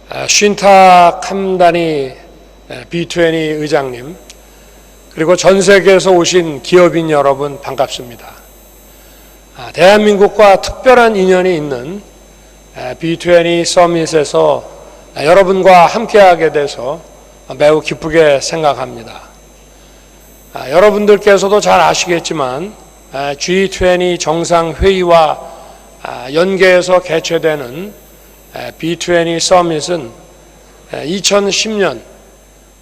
쉰타 캄다니 B20 의장님, 그리고 전 세계에서 오신 기업인 여러분 반갑습니다. 대한민국과 특별한 인연이 있는 B20 서밋에서 여러분과 함께하게 돼서 매우 기쁘게 생각합니다. 여러분들께서도 잘 아시겠지만 G20 정상회의와 연계해서 개최되는 B20 서밋은 2010년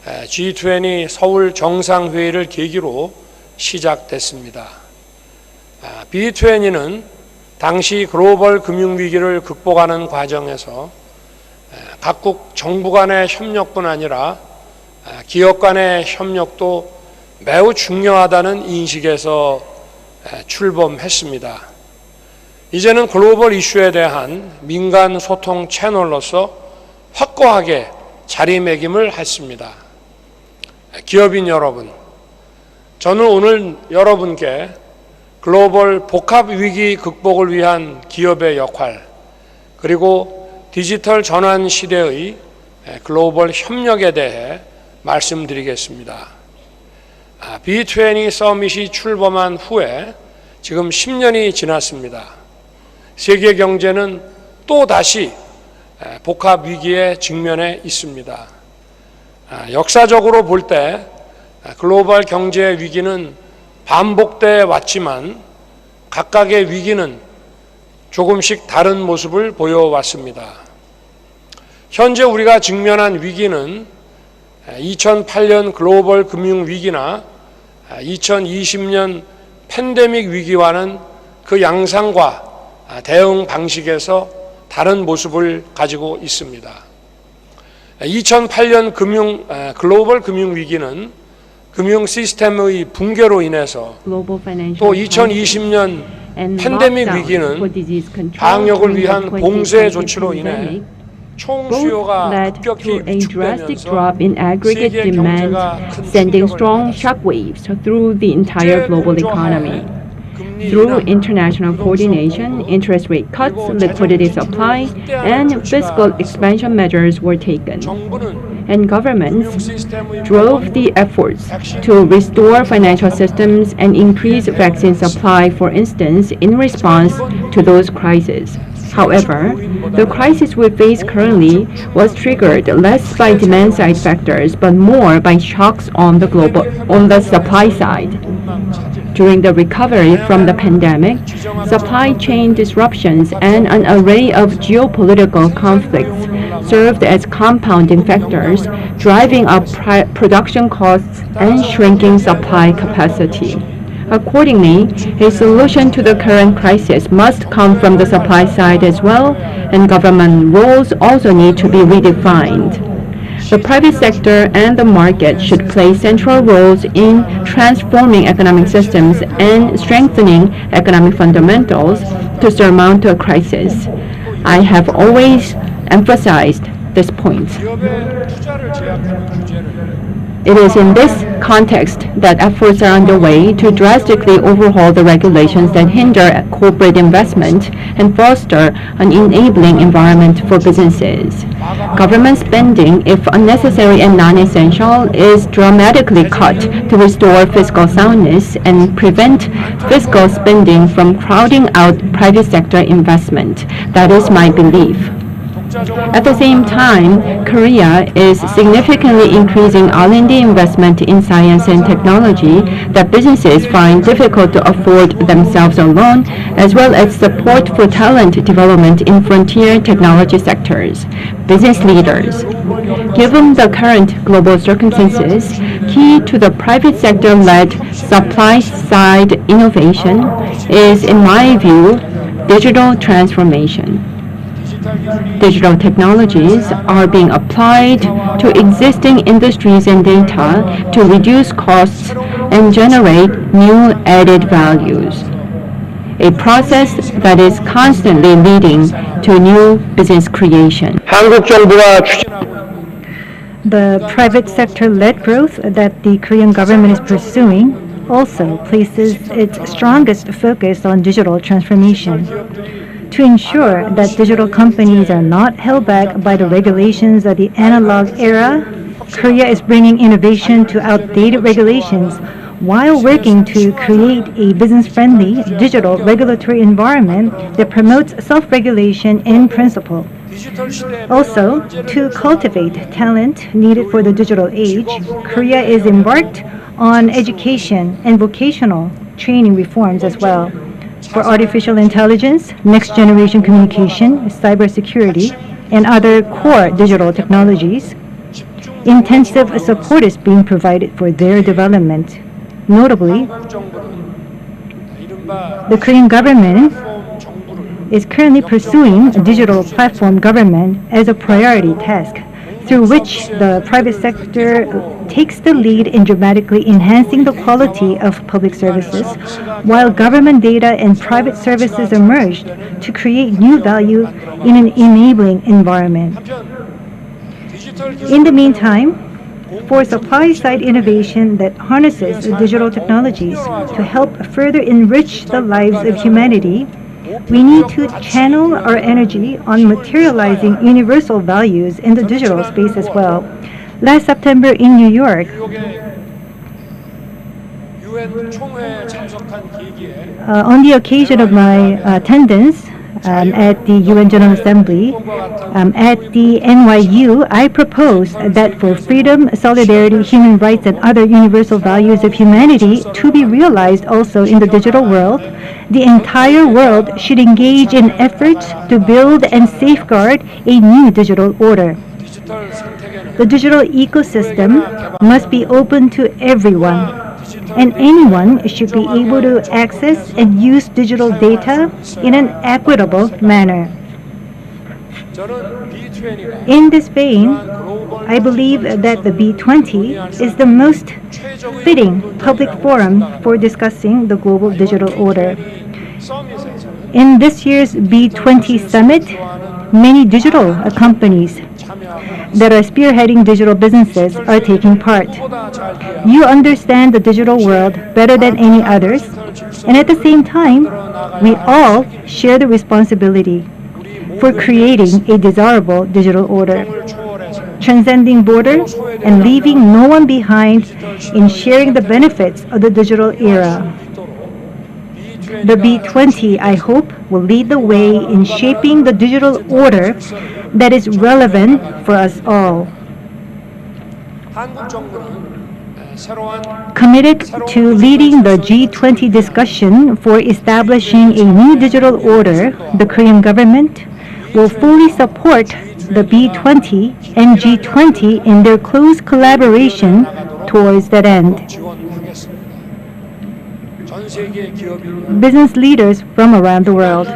G20 서울 정상회의를 계기로 시작됐습니다. B20는 당시 글로벌 금융위기를 극복하는 과정에서 각국 정부 간의 협력뿐 아니라 기업 간의 협력도 매우 중요하다는 인식에서 출범했습니다. 이제는 글로벌 이슈에 대한 민간 소통 채널로서 확고하게 자리매김을 했습니다. 기업인 여러분, 저는 오늘 여러분께 글로벌 복합 위기 극복을 위한 기업의 역할, 그리고 디지털 전환 시대의 글로벌 협력에 대해 말씀드리겠습니다. B20 서밋이 출범한 후에 지금 10년이 지났습니다. 세계 경제는 또다시 복합 위기에 직면해 있습니다. 역사적으로 볼 때 글로벌 경제 위기는 반복돼 왔지만 각각의 위기는 조금씩 다른 모습을 보여왔습니다. 현재 우리가 직면한 위기는 2008년 글로벌 금융 위기나 2020년 팬데믹 위기와는 그 양상과 대응 방식에서 다른 모습을 가지고 있습니다. 2008년 글로벌 금융 위기는 금융 시스템의 붕괴로 인해서, 또 2020년 팬데믹 위기는 방역을 위한 봉쇄 조치로 인해 총수요가 급격히 위축되면서 세계 경제가 큰 sending strong shockwaves through the entire global economy. Through international coordination, interest rate cuts, liquidity supply, and fiscal expansion measures were taken. And governments drove the efforts to restore financial systems and increase vaccine supply, for instance, in response to those crises. However, the crisis we face currently was triggered less by demand-side factors, but more by shocks on the supply side. During the recovery from the pandemic, supply chain disruptions and an array of geopolitical conflicts served as compounding factors, driving up production costs and shrinking supply capacity. Accordingly, a solution to the current crisis must come from the supply side as well, and government roles also need to be redefined. The private sector and the market should play central roles in transforming economic systems and strengthening economic fundamentals to surmount a crisis. I have always emphasized this point. It is in this context that efforts are underway to drastically overhaul the regulations that hinder corporate investment and foster an enabling environment for businesses. Government spending, if unnecessary and non-essential, is dramatically cut to restore fiscal soundness and prevent fiscal spending from crowding out private sector investment. That is my belief. At the same time, Korea is significantly increasing R&D investment in science and technology that businesses find difficult to afford themselves alone, as well as support for talent development in frontier technology sectors. Business leaders. Given the current global circumstances, key to the private sector-led supply-side innovation is, in my view, digital transformation. Digital technologies are being applied to existing industries and data to reduce costs and generate new added values, a process that is constantly leading to new business creation. The private sector-led growth that the Korean government is pursuing also places its strongest focus on digital transformation. To ensure that digital companies are not held back by the regulations of the analog era, Korea is bringing innovation to outdated regulations while working to create a business-friendly digital regulatory environment that promotes self-regulation in principle. Also, to cultivate talent needed for the digital age, Korea is embarked on education and vocational training reforms as well. For artificial intelligence, next-generation communication, cybersecurity, and other core digital technologies, intensive support is being provided for their development. Notably, the Korean government is currently pursuing a digital platform government as a priority task, through which the private sector takes the lead in dramatically enhancing the quality of public services, while government data and private services emerged to create new value in an enabling environment. In the meantime, for supply-side innovation that harnesses digital technologies to help further enrich the lives of humanity, we need to channel our energy on materializing universal values in the digital space as well. Last September in New York, on the occasion of my attendance at the UN General Assembly, at the NYU, I proposed that for freedom, solidarity, human rights, and other universal values of humanity to be realized also in the digital world, the entire world should engage in efforts to build and safeguard a new digital order. The digital ecosystem must be open to everyone, and anyone should be able to access and use digital data in an equitable manner. In this vein, I believe that the B20 is the most fitting public forum for discussing the global digital order. In this year's B20 summit, many digital companies that are spearheading digital businesses are taking part. You understand the digital world better than any others, and at the same time, we all share the responsibility for creating a desirable digital order, transcending borders and leaving no one behind in sharing the benefits of the digital era. The B20, I hope, will lead the way in shaping the digital order that is relevant for us all. Committed to leading the G20 discussion for establishing a new digital order, the Korean government will fully support the B20 and G20 in their close collaboration towards that end. Business leaders from around the world,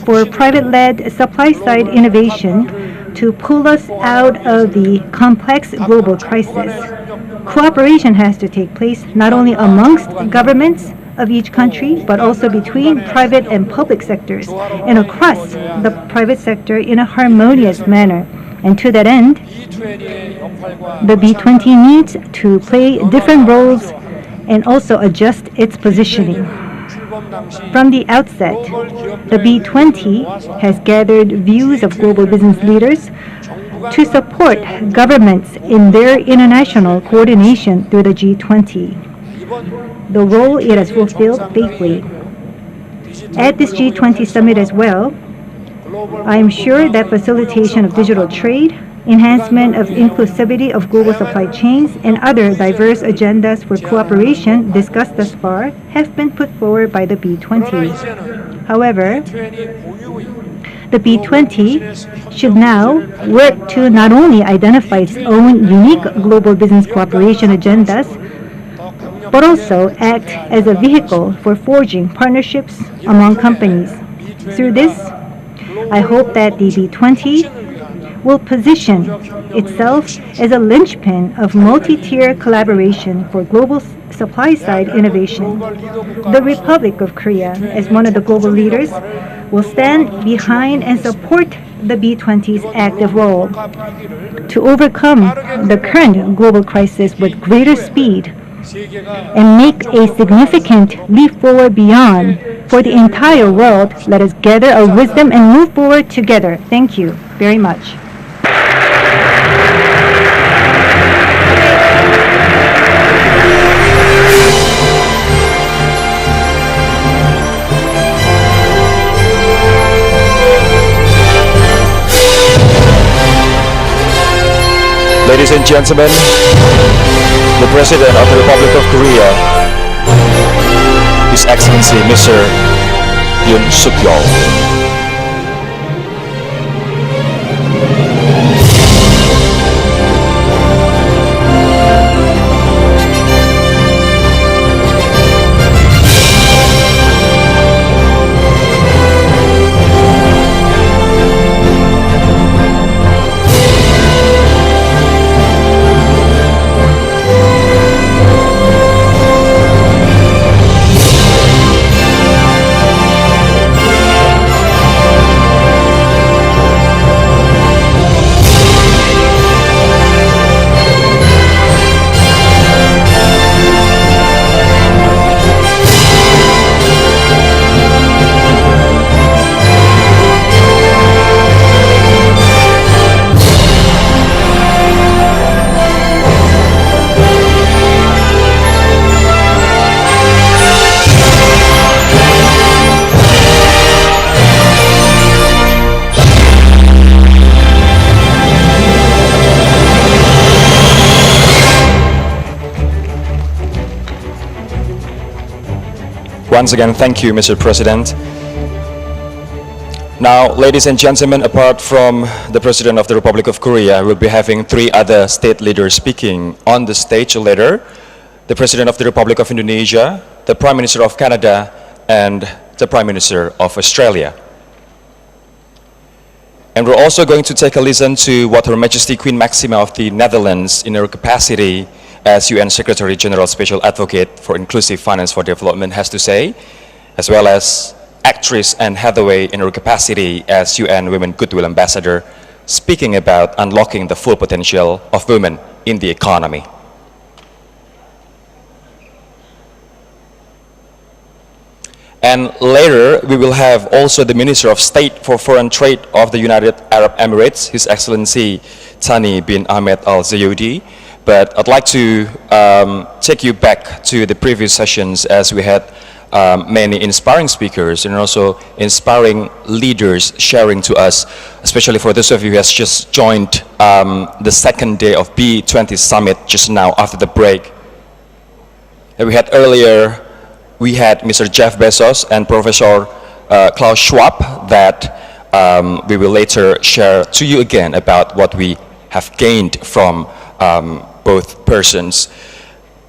for private-led supply-side innovation to pull us out of the complex global crisis, cooperation has to take place not only amongst governments of each country, but also between private and public sectors and across the private sector in a harmonious manner. And to that end, the B20 needs to play different roles and also adjust its positioning. From the outset, the B20 has gathered views of global business leaders to support governments in their international coordination through the G20, the role it has fulfilled faithfully. At this G20 summit as well, I am sure that facilitation of digital trade, enhancement of inclusivity of global supply chains, and other diverse agendas for cooperation discussed thus far have been put forward by the B20. However, the B20 should now work to not only identify its own unique global business cooperation agendas, but also act as a vehicle for forging partnerships among companies. Through this, I hope that the B20 will position itself as a linchpin of multi-tier collaboration for global supply-side innovation. The Republic of Korea, as one of the global leaders, will stand behind and support the B20's active role to overcome the current global crisis with greater speed and make a significant leap forward beyond. For the entire world, let us gather our wisdom and move forward together. Thank you very much. Ladies and gentlemen, the President of the Republic of Korea, His Excellency Mr. Yoon Suk-yeol. Once again, thank you, Mr. President. Now, ladies and gentlemen, apart from the President of the Republic of Korea, we'll be having 3 other state leaders speaking on the stage later. The President of the Republic of Indonesia, the Prime Minister of Canada, and the Prime Minister of Australia. And we're also going to take a listen to what Her Majesty Queen Maxima of the Netherlands, in her capacity as UN Secretary General Special Advocate for Inclusive Finance for Development, has to say, as well as actress Anne Hathaway in her capacity as UN Women Goodwill Ambassador, speaking about unlocking the full potential of women in the economy. And later, we will have also the Minister of State for Foreign Trade of the United Arab Emirates, His Excellency Thani bin Ahmed Al Zayudi. But I'd like to take you back to the previous sessions, as we had many inspiring speakers and also inspiring leaders sharing to us, especially for those of you who has just joined the second day of B20 Summit just now after the break. And we had earlier, we had Mr. Jeff Bezos and Professor Klaus Schwab that we will later share to you again about what we have gained from both persons.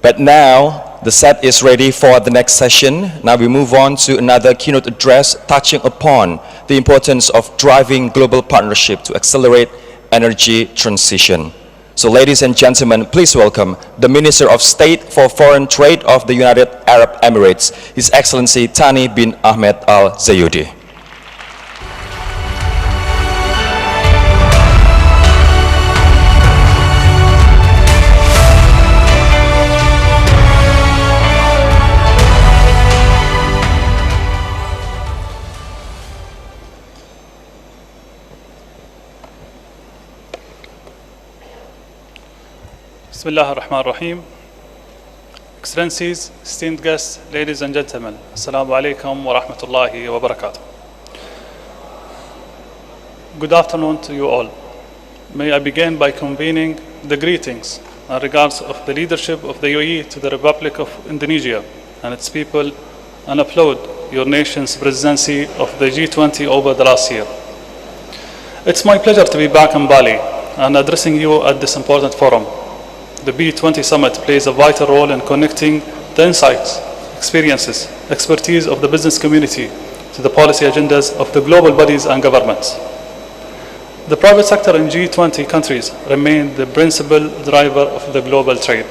But now the set is ready for the next session. Now we move on to another keynote address touching upon the importance of driving global partnership to accelerate energy transition. So ladies and gentlemen, please welcome the Minister of State for Foreign Trade of the United Arab Emirates, His Excellency Thani bin Ahmed Al Zayudi. Bismillah ar-Rahman ar-Rahim. Excellencies, esteemed guests, ladies and gentlemen, Assalamu alaikum wa rahmatullahi wa barakatuh. Good afternoon to you all. May I begin by convening the greetings and regards of the leadership of the UAE to the Republic of Indonesia and its people, and applaud your nation's presidency of the G20 over the last year. It's my pleasure to be back in Bali and addressing you at this important forum. The B20 Summit plays a vital role in connecting the insights, experiences, expertise of the business community to the policy agendas of the global bodies and governments. The private sector in G20 countries remain the principal driver of the global trade.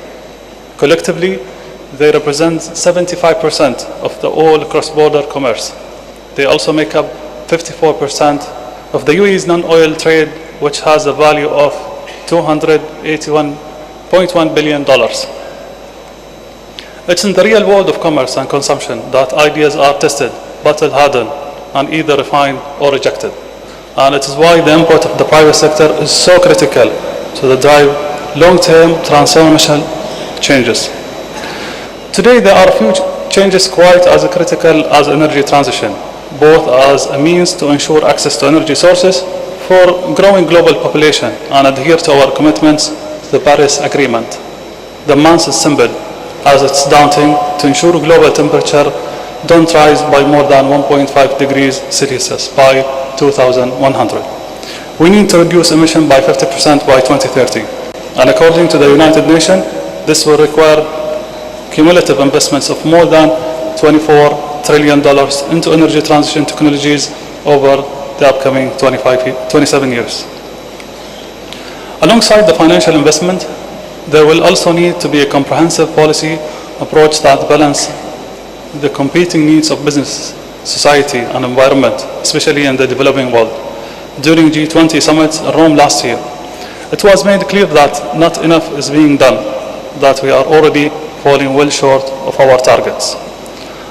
Collectively, they represent 75% of the all cross-border commerce. They also make up 54% of the UAE's non-oil trade, which has a value of $281.1 billion. It's in the real world of commerce and consumption that ideas are tested, battle-hardened, and either refined or rejected. And it is why the input of the private sector is so critical to the drive long-term transformational changes. Today, there are few changes quite as critical as energy transition, both as a means to ensure access to energy sources for growing global population and adhere to our commitments to the Paris Agreement. The math is simple, as it's daunting to ensure global temperature don't rise by more than 1.5 degrees Celsius by 2100. We need to reduce emission by 50% by 2030. And according to the United Nations, this will require cumulative investments of more than $24 trillion into energy transition technologies over the upcoming 27 years. Alongside the financial investment, there will also need to be a comprehensive policy approach that balances the competing needs of business, society, and environment, especially in the developing world. During G20 summit in Rome last year, it was made clear that not enough is being done, that we are already falling well short of our targets.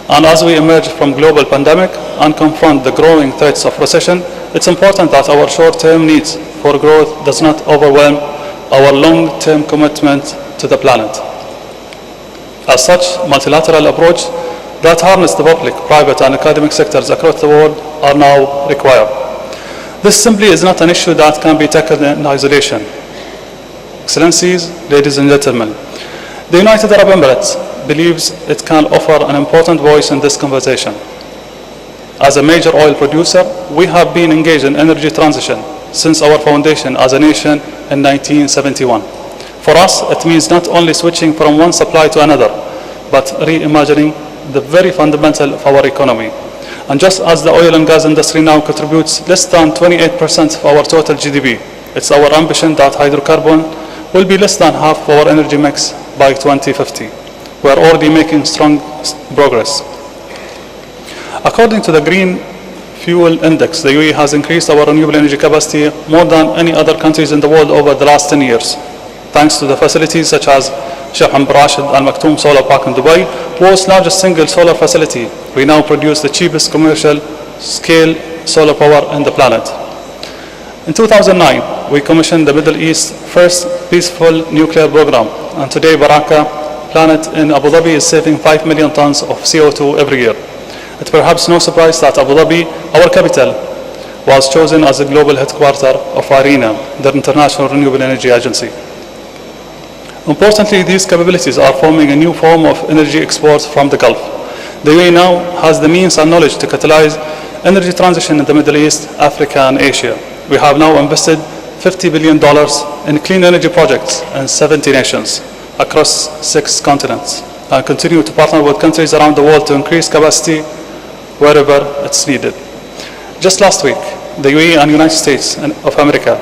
And as we emerge from global pandemic and confront the growing threats of recession, it's important that our short-term needs for growth does not overwhelm our long-term commitment to the planet. As such, multilateral approach that harness the public, private, and academic sectors across the world are now required. This simply is not an issue that can be tackled in isolation. Excellencies, ladies and gentlemen, the United Arab Emirates believes it can offer an important voice in this conversation. As a major oil producer, we have been engaged in energy transition since our foundation as a nation in 1971. For us, it means not only switching from one supply to another, but reimagining the very fundamental of our economy. And just as the oil and gas industry now contributes less than 28% of our total GDP, it's our ambition that hydrocarbon will be less than half of our energy mix by 2050. We are already making strong progress. According to the Green Fuel Index, the UAE has increased our renewable energy capacity more than any other countries in the world over the last 10 years. Thanks to the facilities such as Sheikh Hamad bin Rashid Al Maktoum Solar Park in Dubai, world's largest single solar facility, we now produce the cheapest commercial scale solar power on the planet. In 2009, we commissioned the Middle East's first peaceful nuclear program, and today Baraka plant in Abu Dhabi is saving 5 million tons of CO2 every year. It's perhaps no surprise that Abu Dhabi, our capital, was chosen as the global headquarter of IRENA, the International Renewable Energy Agency. Importantly, these capabilities are forming a new form of energy exports from the Gulf. The UAE now has the means and knowledge to catalyze energy transition in the Middle East, Africa, and Asia. We have now invested $50 billion in clean energy projects in 70 nations across 6 continents, and continue to partner with countries around the world to increase capacity wherever it's needed. Just last week, the UAE and United States of America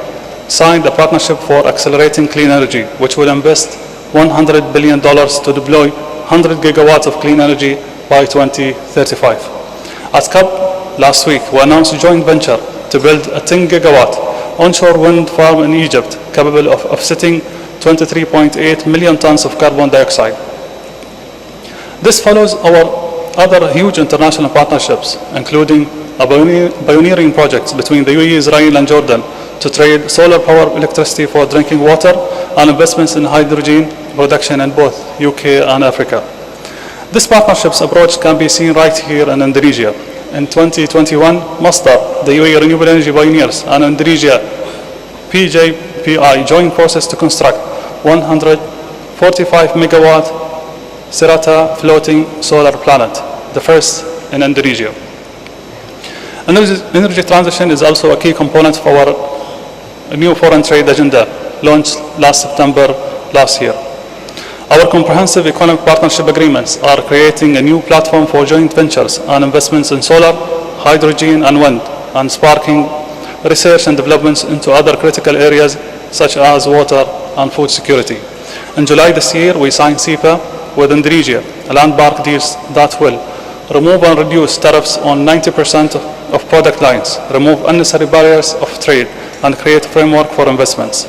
signed a partnership for accelerating clean energy, which will invest $100 billion to deploy 100 gigawatts of clean energy by 2035. At COP last week, we announced a joint venture to build a 10 gigawatt onshore wind farm in Egypt, capable of offsetting 23.8 million tons of carbon dioxide. This follows our other huge international partnerships, including a pioneering project between the UAE, Israel, and Jordan to trade solar power electricity for drinking water, and investments in hydrogen production in both UK and Africa. This partnership's approach can be seen right here in Indonesia. In 2021, Masdar, the UAE Renewable Energy Pioneers, and Indonesia PJPI joined forces to construct 145 megawatt Serata floating solar planet, the first in Indonesia. Energy transition is also a key component of our new foreign trade agenda launched last September last year. Our comprehensive economic partnership agreements are creating a new platform for joint ventures and investments in solar, hydrogen, and wind, and sparking research and developments into other critical areas such as water and food security. In July this year, we signed CEPA with Indonesia, a landmark deal that will remove and reduce tariffs on 90% of product lines, remove unnecessary barriers of trade, and create a framework for investments.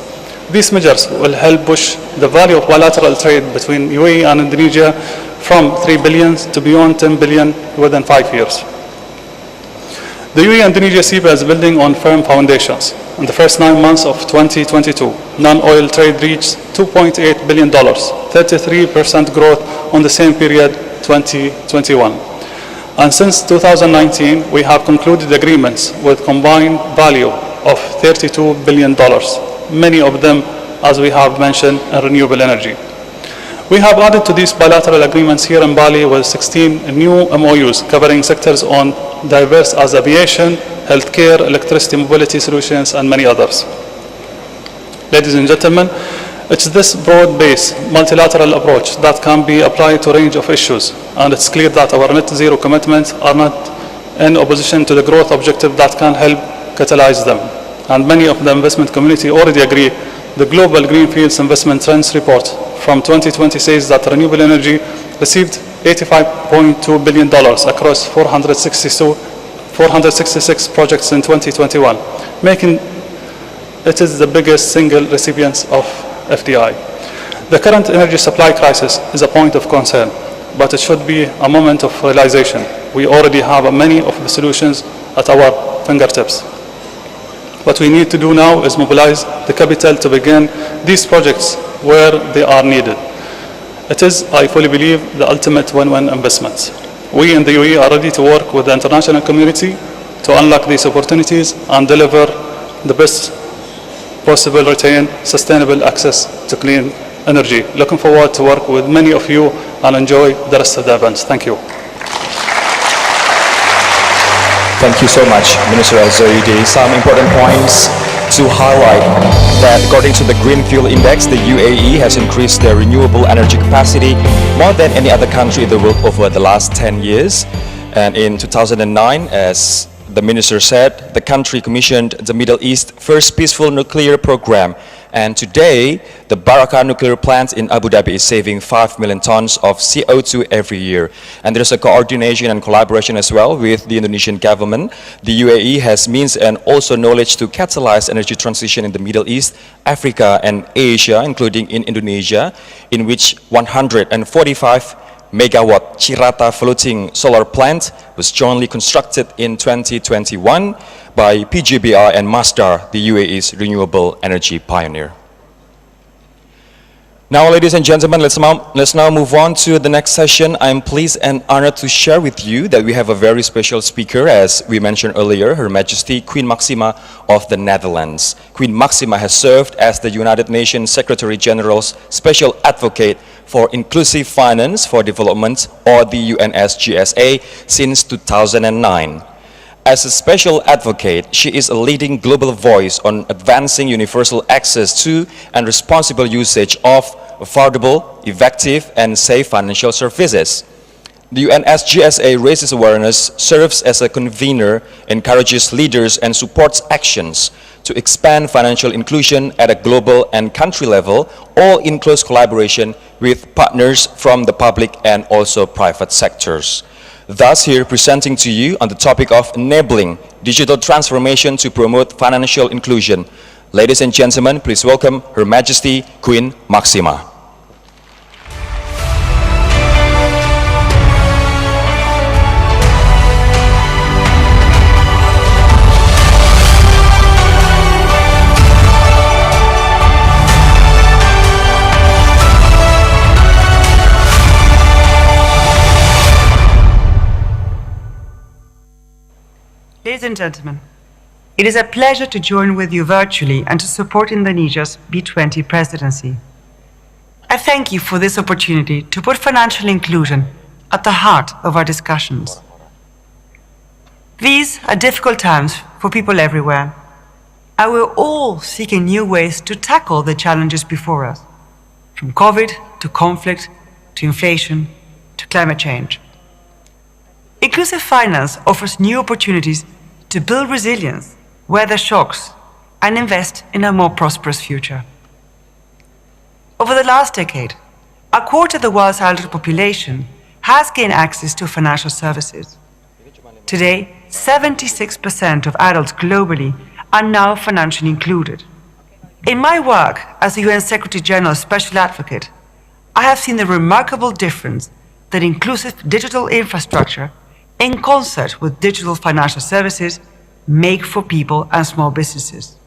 These measures will help push the value of bilateral trade between UAE and Indonesia from 3 billion to beyond 10 billion within 5 years. The UAE Indonesia CEPA is building on firm foundations. In the first 9 months of 2022, non-oil trade reached $2.8 billion, 33% growth on the same period 2021. And since 2019, we have concluded agreements with combined value of $32 billion, many of them, as we have mentioned, in renewable energy. We have added to these bilateral agreements here in Bali with 16 new MOUs covering sectors on diverse as aviation, healthcare, electricity, mobility solutions, and many others. Ladies and gentlemen, it's this broad-based multilateral approach that can be applied to a range of issues, and it's clear that our net zero commitments are not in opposition to the growth objective that can help catalyze them. And many of the investment community already agree. The Global Greenfields Investment Trends Report from 2020 says that renewable energy received $85.2 billion across 466 projects in 2021, making it is the biggest single recipient of FDI. The current energy supply crisis is a point of concern, but it should be a moment of realization. We already have many of the solutions at our fingertips. What we need to do now is mobilize the capital to begin these projects where they are needed. It is, I fully believe, the ultimate win-win investment. We in the UAE are ready to work with the international community to unlock these opportunities and deliver the best possible retain sustainable access to clean energy. Looking forward to work with many of you and enjoy the rest of the events. Thank you. Thank you so much, Minister Al-Zaidi. Some important points to highlight that according to the Green Fuel Index, the UAE has increased their renewable energy capacity more than any other country in the world over the last 10 years. And in 2009, as the minister said, the country commissioned the Middle East's first peaceful nuclear program. And today, the Barakah nuclear plant in Abu Dhabi is saving 5 million tons of CO2 every year. And there's a coordination and collaboration as well with the Indonesian government. The UAE has means and also knowledge to catalyze energy transition in the Middle East, Africa, and Asia, including in Indonesia, in which 145 megawatt Cirata floating solar plant was jointly constructed in 2021 by PGBR and Masdar, the UAE's renewable energy pioneer. Now, ladies and gentlemen, let's now move on to the next session. I'm pleased and honored to share with you that we have a very special speaker, as we mentioned earlier, Her Majesty Queen Maxima of the Netherlands. Queen Maxima has served as the United Nations Secretary General's Special Advocate for Inclusive Finance for Development, or the UNSGSA, since 2009. As a special advocate, she is a leading global voice on advancing universal access to and responsible usage of affordable, effective, and safe financial services. The UNSGSA raises awareness, serves as a convener, encourages leaders, and supports actions to expand financial inclusion at a global and country level, all in close collaboration with partners from the public and also private sectors. Thus, here presenting to you on the topic of enabling digital transformation to promote financial inclusion. Ladies and gentlemen, please welcome Her Majesty Queen Maxima. Ladies and gentlemen, it is a pleasure to join with you virtually and to support Indonesia's B20 presidency. I thank you for this opportunity to put financial inclusion at the heart of our discussions. These are difficult times for people everywhere, and we're all seeking new ways to tackle the challenges before us, from COVID to conflict to inflation to climate change. Inclusive finance offers new opportunities to build resilience, weather shocks, and invest in a more prosperous future. Over the last decade, a quarter of the world's adult population has gained access to financial services. Today, 76% of adults globally are now financially included. In my work as the UN Secretary General's Special Advocate, I have seen the remarkable difference that inclusive digital infrastructure, in concert with digital financial services, make for people and small businesses.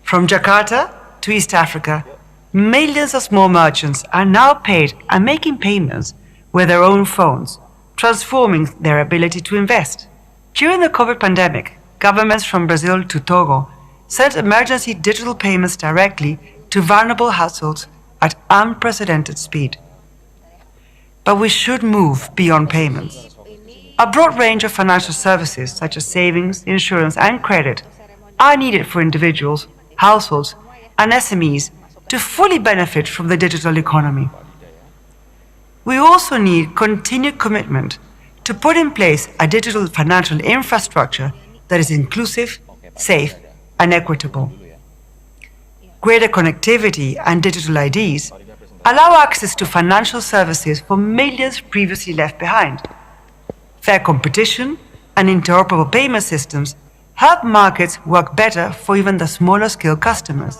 From Jakarta to East Africa, millions of small merchants are now paid and making payments with their own phones, transforming their ability to invest. During the COVID pandemic, governments from Brazil to Togo sent emergency digital payments directly to vulnerable households at unprecedented speed. But we should move beyond payments. A broad range of financial services, such as savings, insurance, and credit, are needed for individuals, households, and SMEs to fully benefit from the digital economy. We also need continued commitment to put in place a digital financial infrastructure that is inclusive, safe, and equitable. Greater connectivity and digital IDs allow access to financial services for millions previously left behind. Fair competition and interoperable payment systems help markets work better for even the smaller scale customers.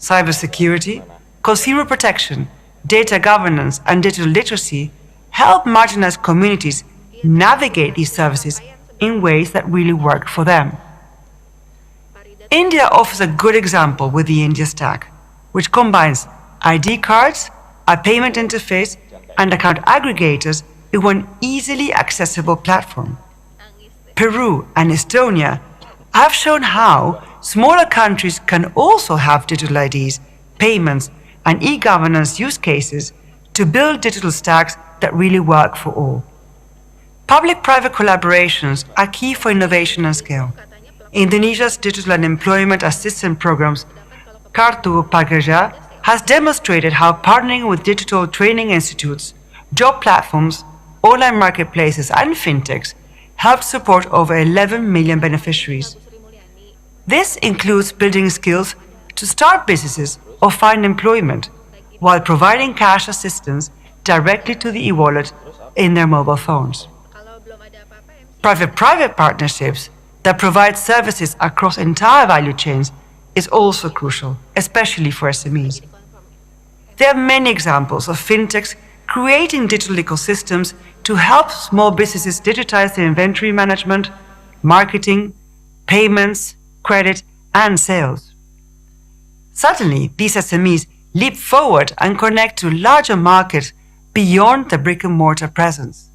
Cybersecurity, consumer protection, data governance, and digital literacy help marginalized communities navigate these services in ways that really work for them. India offers a good example with the India Stack, which combines ID cards, a payment interface, and account aggregators in one easily accessible platform. Peru and Estonia have shown how smaller countries can also have digital IDs, payments, and e-governance use cases to build digital stacks that really work for all. Public-private collaborations are key for innovation and scale. Indonesia's digital and employment assistance programs, Kartu Prakerja, has demonstrated how partnering with digital training institutes, job platforms, online marketplaces, and fintechs helped support over 11 million beneficiaries. This includes building skills to start businesses or find employment, while providing cash assistance directly to the e-wallet in their mobile phones. Private-private partnerships that provide services across entire value chains is also crucial, especially for SMEs. There are many examples of fintechs creating digital ecosystems to help small businesses digitize their inventory management, marketing, payments, credit, and sales. Suddenly, these SMEs leap forward and connect to larger markets beyond the brick-and-mortar presence.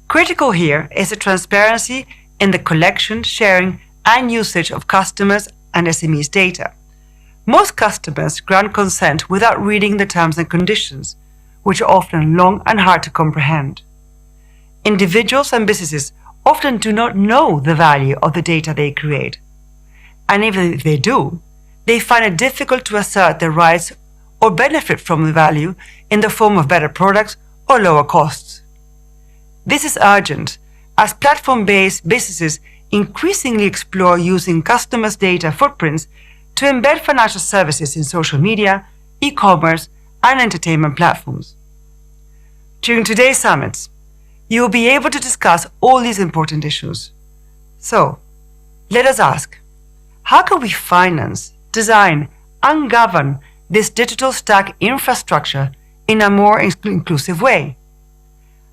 Critical here is the transparency in the collection, sharing, and usage of customers' and SMEs' data. Most customers grant consent without reading the terms and conditions, which are often long and hard to comprehend. Individuals and businesses often do not know the value of the data they create. And even if they do, they find it difficult to assert their rights or benefit from the value in the form of better products or lower costs. This is urgent, as platform-based businesses increasingly explore using customers' data footprints to embed financial services in social media, e-commerce, and entertainment platforms. During today's summits, you will be able to discuss all these important issues. So, let us ask, how can we finance, design, and govern this digital stack infrastructure in a more inclusive way?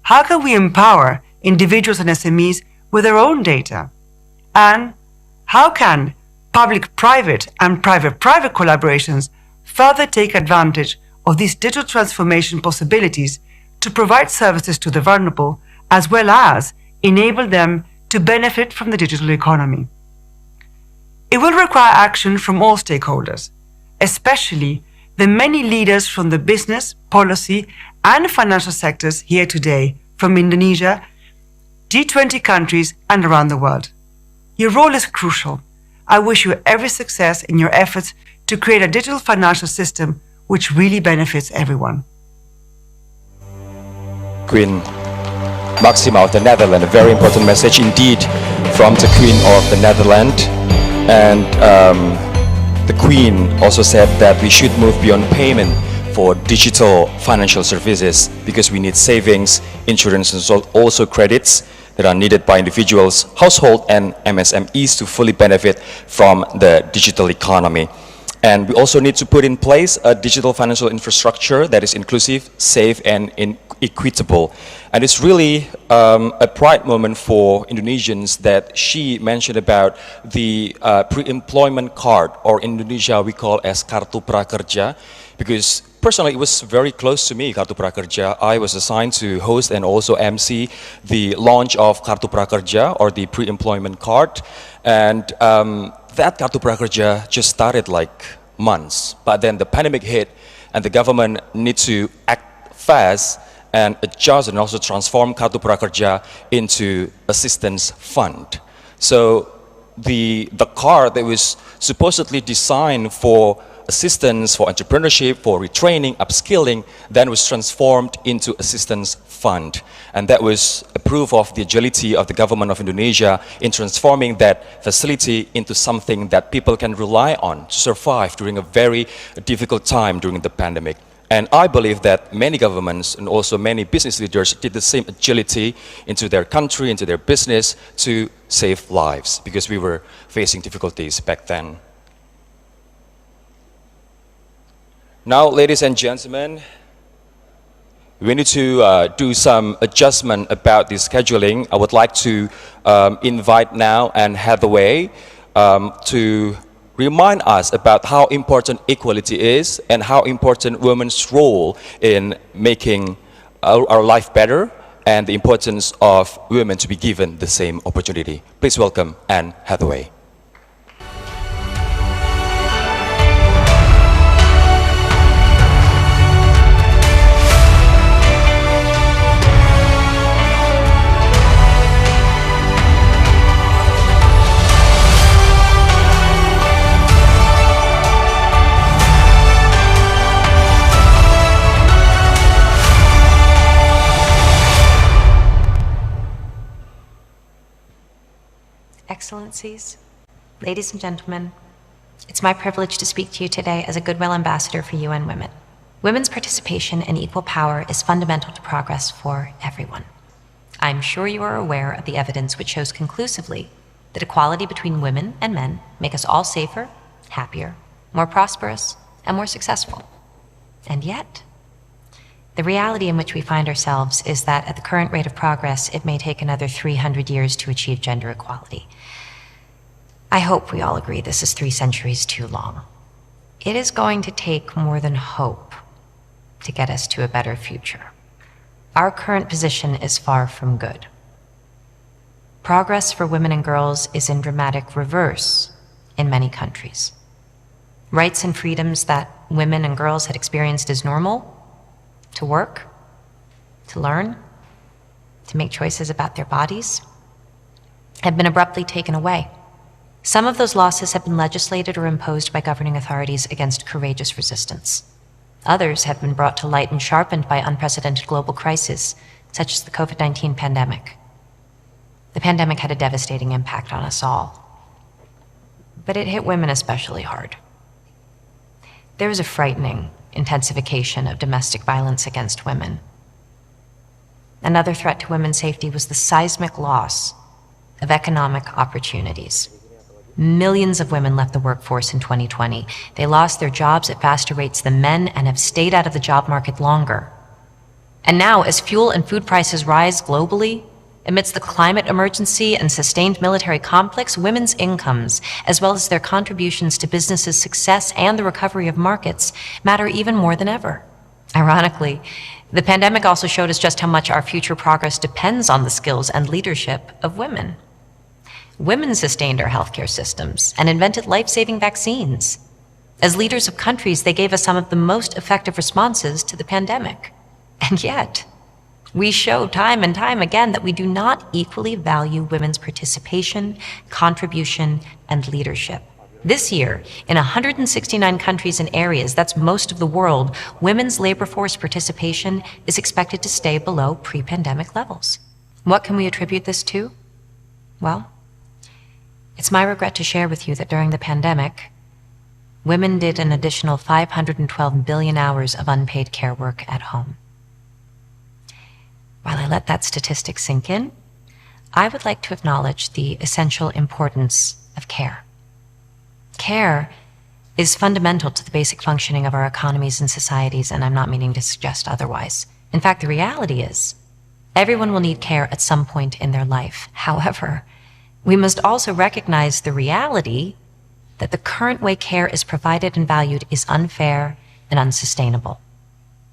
How can we empower individuals and SMEs with their own data? And how can public-private and private-private collaborations further take advantage of these digital transformation possibilities to provide services to the vulnerable, as well as enable them to benefit from the digital economy? It will require action from all stakeholders, especially the many leaders from the business, policy, and financial sectors here today from Indonesia, G20 countries, and around the world. Your role is crucial. I wish you every success in your efforts to create a digital financial system which really benefits everyone. Queen Maxima of the Netherlands, a very important message indeed from the Queen of the Netherlands. And the Queen also said that we should move beyond payment for digital financial services because we need savings, insurance, and also credits that are needed by individuals, households, and MSMEs to fully benefit from the digital economy. And we also need to put in place a digital financial infrastructure that is inclusive, safe, and equitable. And it's really a pride moment for Indonesians that she mentioned about the pre-employment card, or in Indonesia we call as Kartu Prakerja, because personally it was very close to me, Kartu Prakerja. I was assigned to host and also MC the launch of Kartu Prakerja, or the pre-employment card. And that Kartu Prakerja just started like months, but then the pandemic hit and the government need to act fast and adjust and also transform Kartu Prakerja into assistance fund. So the card that was supposedly designed for assistance, for entrepreneurship, for retraining, upskilling, then was transformed into assistance fund. And that was a proof of the agility of the government of Indonesia in transforming that facility into something that people can rely on to survive during a very difficult time during the pandemic. And I believe that many governments and also many business leaders did the same agility into their country, into their business, to save lives, because we were facing difficulties back then. Now, ladies and gentlemen, we need to do some adjustment about the scheduling. I would like to invite now Anne Hathaway to remind us about how important equality is and how important women's role in making our life better, and the importance of women to be given the same opportunity. Please welcome Anne Hathaway. Excellencies, ladies and gentlemen, it's my privilege to speak to you today as a goodwill ambassador for UN Women. Women's participation and equal power is fundamental to progress for everyone. I'm sure you are aware of the evidence which shows conclusively that equality between women and men make us all safer, happier, more prosperous, and more successful. And yet, the reality in which we find ourselves is that at the current rate of progress, it may take another 300 years to achieve gender equality. I hope we all agree this is 3 centuries too long. It is going to take more than hope to get us to a better future. Our current position is far from good. Progress for women and girls is in dramatic reverse in many countries. Rights and freedoms that women and girls had experienced as normal, to work, to learn, to make choices about their bodies, have been abruptly taken away. Some of those losses have been legislated or imposed by governing authorities against courageous resistance. Others have been brought to light and sharpened by unprecedented global crises, such as the COVID-19 pandemic. The pandemic had a devastating impact on us all, but it hit women especially hard. There was a frightening intensification of domestic violence against women. Another threat to women's safety was the seismic loss of economic opportunities. Millions of women left the workforce in 2020. They lost their jobs at faster rates than men and have stayed out of the job market longer. And now, as fuel and food prices rise globally, amidst the climate emergency and sustained military conflicts, women's incomes, as well as their contributions to businesses' success and the recovery of markets, matter even more than ever. Ironically, the pandemic also showed us just how much our future progress depends on the skills and leadership of women. Women sustained our healthcare systems and invented life-saving vaccines. As leaders of countries, they gave us some of the most effective responses to the pandemic. And yet, we show time and time again that we do not equally value women's participation, contribution, and leadership. This year, in 169 countries and areas, that's most of the world, women's labor force participation is expected to stay below pre-pandemic levels. What can we attribute this to? Well, it's my regret to share with you that during the pandemic, women did an additional 512 billion hours of unpaid care work at home. While I let that statistic sink in, I would like to acknowledge the essential importance of care. Care is fundamental to the basic functioning of our economies and societies, and I'm not meaning to suggest otherwise. In fact, the reality is, everyone will need care at some point in their life. However, we must also recognize the reality that the current way care is provided and valued is unfair and unsustainable.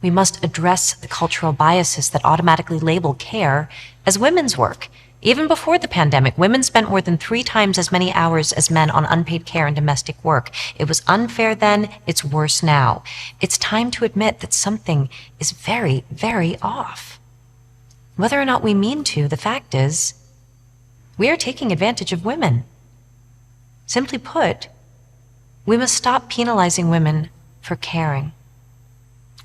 We must address the cultural biases that automatically label care as women's work. Even before the pandemic, women spent more than 3 times as many hours as men on unpaid care and domestic work. It was unfair then, it's worse now. It's time to admit that something is very, very off. Whether or not we mean to, the fact is, we are taking advantage of women. Simply put, we must stop penalizing women for caring.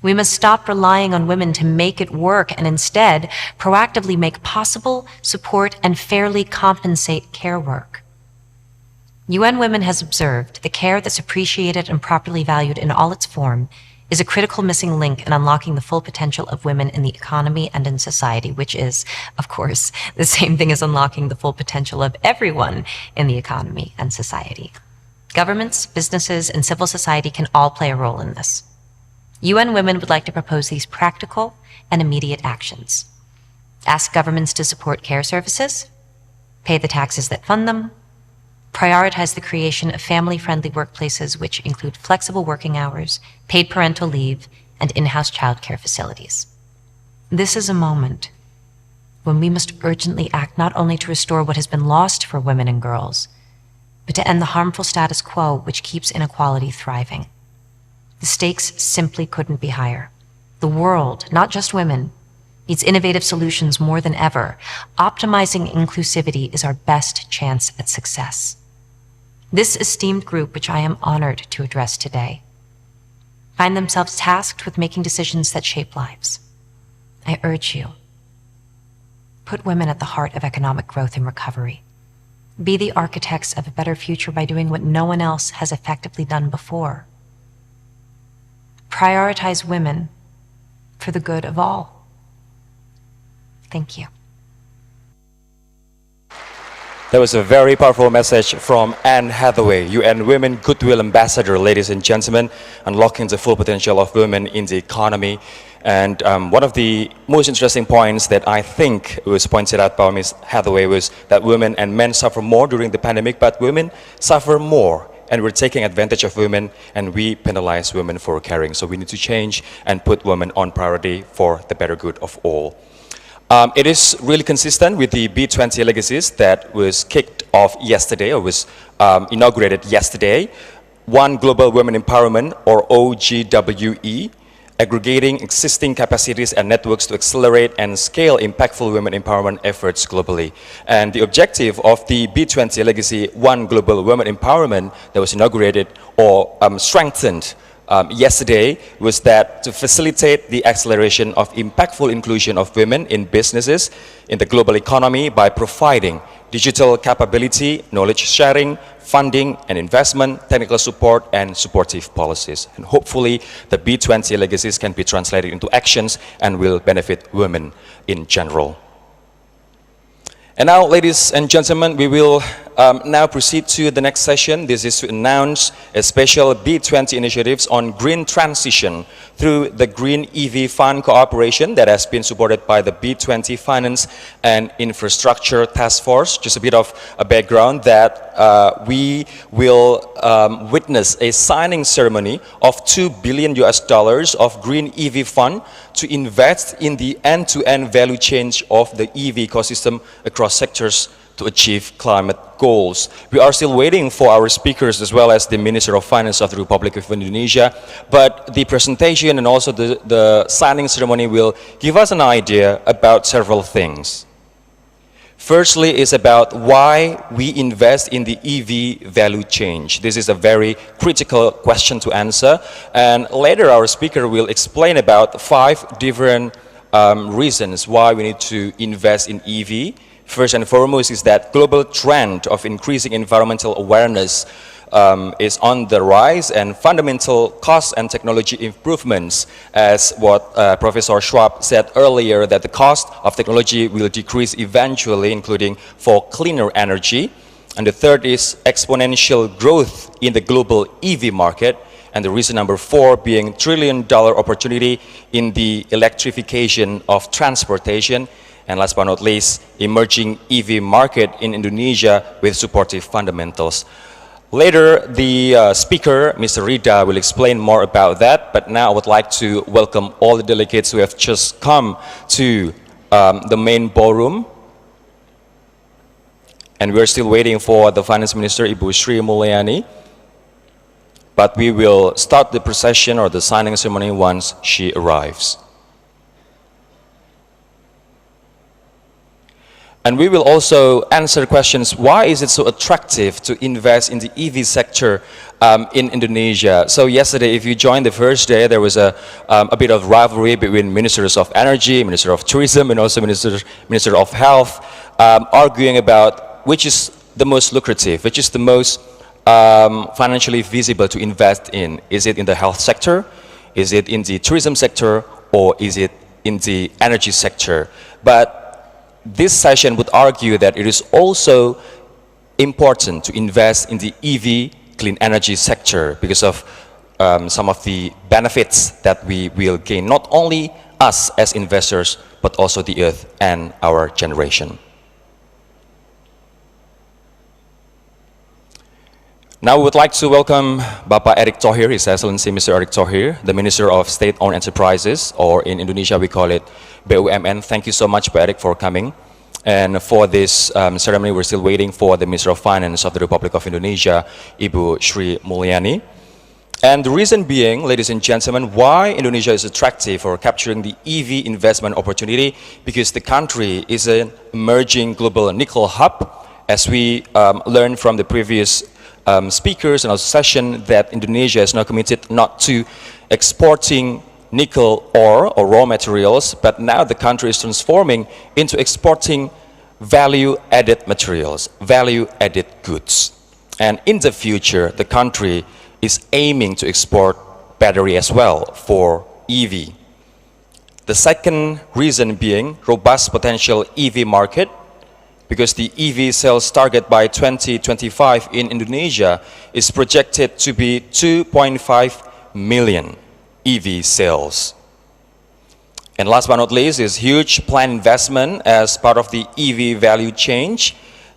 We must stop relying on women to make it work and instead proactively make possible, support, and fairly compensate care work. UN Women has observed the care that's appreciated and properly valued in all its form is a critical missing link in unlocking the full potential of women in the economy and in society, which is, of course, the same thing as unlocking the full potential of everyone in the economy and society. Governments, businesses, and civil society can all play a role in this. UN Women would like to propose these practical and immediate actions. Ask governments to support care services, pay the taxes that fund them, prioritize the creation of family-friendly workplaces which include flexible working hours, paid parental leave, and in-house childcare facilities. This is a moment when we must urgently act not only to restore what has been lost for women and girls, but to end the harmful status quo which keeps inequality thriving. The stakes simply couldn't be higher. The world, not just women, needs innovative solutions more than ever. Optimizing inclusivity is our best chance at success. This esteemed group, which I am honored to address today, find themselves tasked with making decisions that shape lives. I urge you, put women at the heart of economic growth and recovery. Be the architects of a better future by doing what no one else has effectively done before. Prioritize women for the good of all. Thank you. That was a very powerful message from Anne Hathaway, UN Women Goodwill Ambassador, ladies and gentlemen, unlocking the full potential of women in the economy. And one of the most interesting points that I think was pointed out by Ms. Hathaway was that women and men suffer more during the pandemic, but women suffer more. And we're taking advantage of women, and we penalize women for caring. So we need to change and put women on priority for the better good of all. It is really consistent with the B20 legacies that was kicked off yesterday, or was inaugurated yesterday. One Global Women Empowerment, or OGWE, aggregating existing capacities and networks to accelerate and scale impactful women empowerment efforts globally. And the objective of the B20 Legacy One Global Women Empowerment that was inaugurated or strengthened yesterday was that to facilitate the acceleration of impactful inclusion of women in businesses in the global economy by providing digital capability, knowledge sharing, funding and investment, technical support, and supportive policies. And hopefully the B20 legacies can be translated into actions and will benefit women in general. And now, ladies and gentlemen, we will now proceed to the next session. This is to announce a special B20 initiatives on green transition through the Green EV Fund cooperation that has been supported by the B20 Finance and Infrastructure Task Force. Just a bit of a background that we will witness a signing ceremony of $2 billion of Green EV Fund to invest in the end-to-end value chain of the EV ecosystem across sectors to achieve climate goals. We are still waiting for our speakers as well as the Minister of Finance of the Republic of Indonesia, but the presentation and also the signing ceremony will give us an idea about several things. Firstly is about why we invest in the EV value chain. This is a very critical question to answer, and later our speaker will explain about 5 different reasons why we need to invest in EV. First and foremost is that global trend of increasing environmental awareness is on the rise, and fundamental cost and technology improvements, as what Professor Schwab said earlier, that the cost of technology will decrease eventually, including for cleaner energy. And the third is exponential growth in the global EV market. And the reason number 4 being $1 trillion opportunity in the electrification of transportation. And last but not least, emerging EV market in Indonesia with supportive fundamentals. Later, the speaker, Mr. Rida, will explain more about that. But now I would like to welcome all the delegates who have just come to the main ballroom. And we're still waiting for the Finance Minister, Ibu Sri Mulyani. But we will start the procession or the signing ceremony once she arrives. And we will also answer questions, why is it so attractive to invest in the EV sector in Indonesia? So yesterday, if you joined the first day, there was a bit of rivalry between Ministers of Energy, Minister of Tourism, and also Minister of Health, arguing about which is the most lucrative, which is the most financially feasible to invest in. Is it in the health sector? Is it in the tourism sector? Or is it in the energy sector? But this session would argue that it is also important to invest in the EV clean energy sector because of some of the benefits that we will gain, not only us as investors, but also the earth and our generation. Now we would like to welcome Bapak Erick Thohir, His Excellency Mr. Erick Thohir, the Minister of State-Owned Enterprises, or in Indonesia we call it BUMN. Thank you so much, Pak Erick, for coming. And for this ceremony, we're still waiting for the Minister of Finance of the Republic of Indonesia, Ibu Sri Mulyani. And the reason being, ladies and gentlemen, why Indonesia is attractive for capturing the EV investment opportunity, because the country is an emerging global nickel hub. As we learned from the previous speakers in our session, that Indonesia is now committed not to exporting nickel ore or raw materials, but now the country is transforming into exporting value-added materials, value-added goods. And in the future, the country is aiming to export battery as well for EV. The second reason being robust potential EV market, because the EV sales target by 2025 in Indonesia is projected to be 2.5 million EV sales. And last but not least is huge planned investment as part of the EV value chain,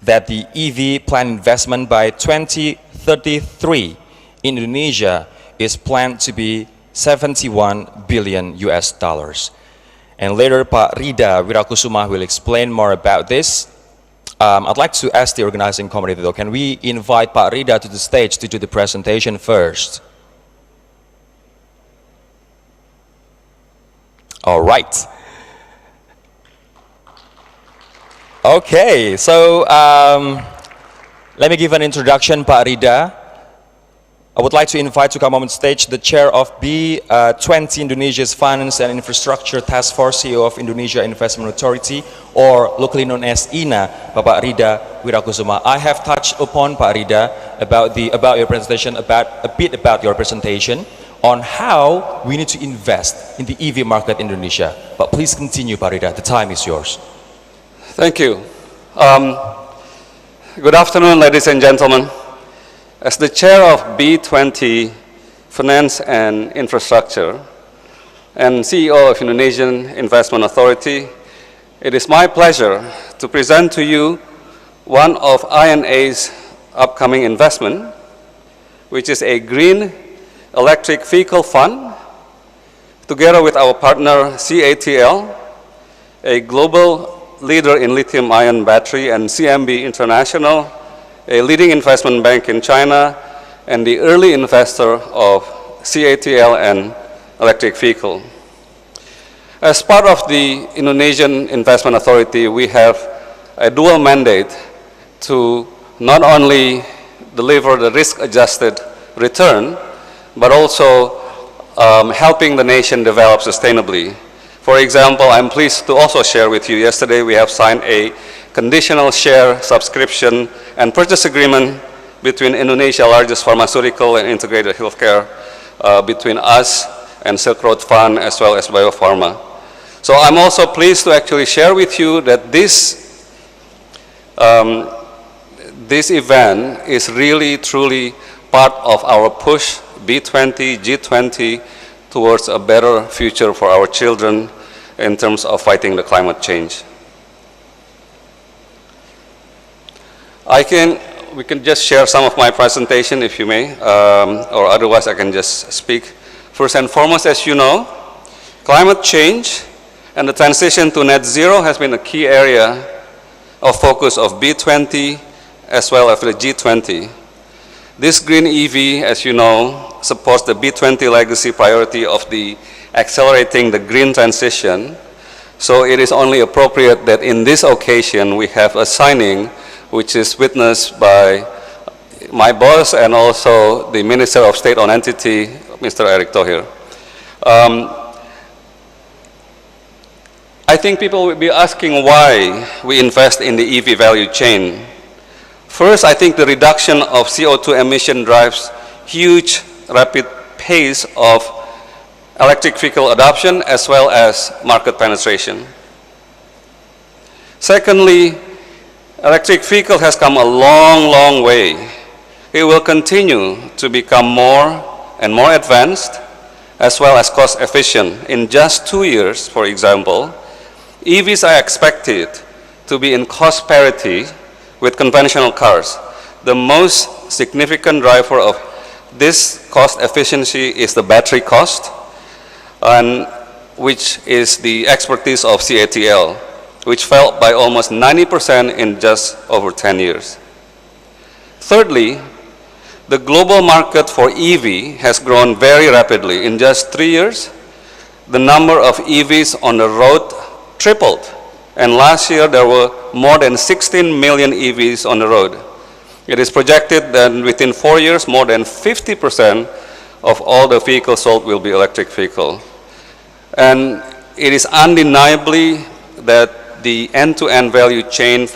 that the EV planned investment by 2033 in Indonesia is planned to be 71 billion US dollars. And later, Pak Rida Wirakusuma will explain more about this. I'd like to ask the organizing committee though, can we invite Pak Rida to the stage to do the presentation first? All right. Okay, so let me give an introduction, Pak Rida. I would like to invite to come on stage the chair of B20 Indonesia's Finance and Infrastructure Task Force, CEO of Indonesia Investment Authority, or locally known as INA, Bapak Rida Wirakusuma. I have touched upon, Pak Rida, about your presentation, a bit about your presentation on how we need to invest in the EV market in Indonesia. But please continue, Pak Rida. The time is yours. Thank you. Good afternoon, ladies and gentlemen. As the chair of B20 Finance and Infrastructure and CEO of Indonesian Investment Authority, it is my pleasure to present to you one of INA's upcoming investment, which is a green electric vehicle fund, together with our partner CATL, a global leader in lithium-ion battery, and CMB International, a leading investment bank in China, and the early investor of CATL and electric vehicle. As part of the Indonesian Investment Authority, we have a dual mandate to not only deliver the risk-adjusted return, but also helping the nation develop sustainably. For example, I'm pleased to also share with you, yesterday we have signed a conditional share subscription and purchase agreement between Indonesia's largest pharmaceutical and integrated healthcare, between us and Silk Road Fund as well as Biopharma. So I'm also pleased to actually share with you that this event is really truly part of our push, B20, G20, towards a better future for our children in terms of fighting the climate change. We can just share some of my presentation if you may, or otherwise I can just speak. First and foremost, as you know, climate change and the transition to net zero has been a key area of focus of B20 as well as the G20. This green EV, as you know, supports the B20 legacy priority of the accelerating the green transition. So it is only appropriate that in this occasion we have a signing which is witnessed by my boss and also the Minister of State-owned entity, Mr. Eric Thohir. I think people will be asking why we invest in the EV value chain. First, I think the reduction of CO2 emission drives huge, rapid pace of electric vehicle adoption as well as market penetration. Secondly, electric vehicle has come a long, long way. It will continue to become more and more advanced as well as cost efficient. In just 2 years, for example, EVs are expected to be in cost parity with conventional cars. The most significant driver of this cost efficiency is the battery cost, and which is the expertise of CATL, which fell by almost 90% in just over 10 years. Thirdly, the global market for EV has grown very rapidly. In just 3 years, the number of EVs on the road tripled. And last year, there were more than 16 million EVs on the road. It is projected that within 4 years, more than 50% of all the vehicles sold will be electric vehicles. And it is undeniably that the end-to-end value chain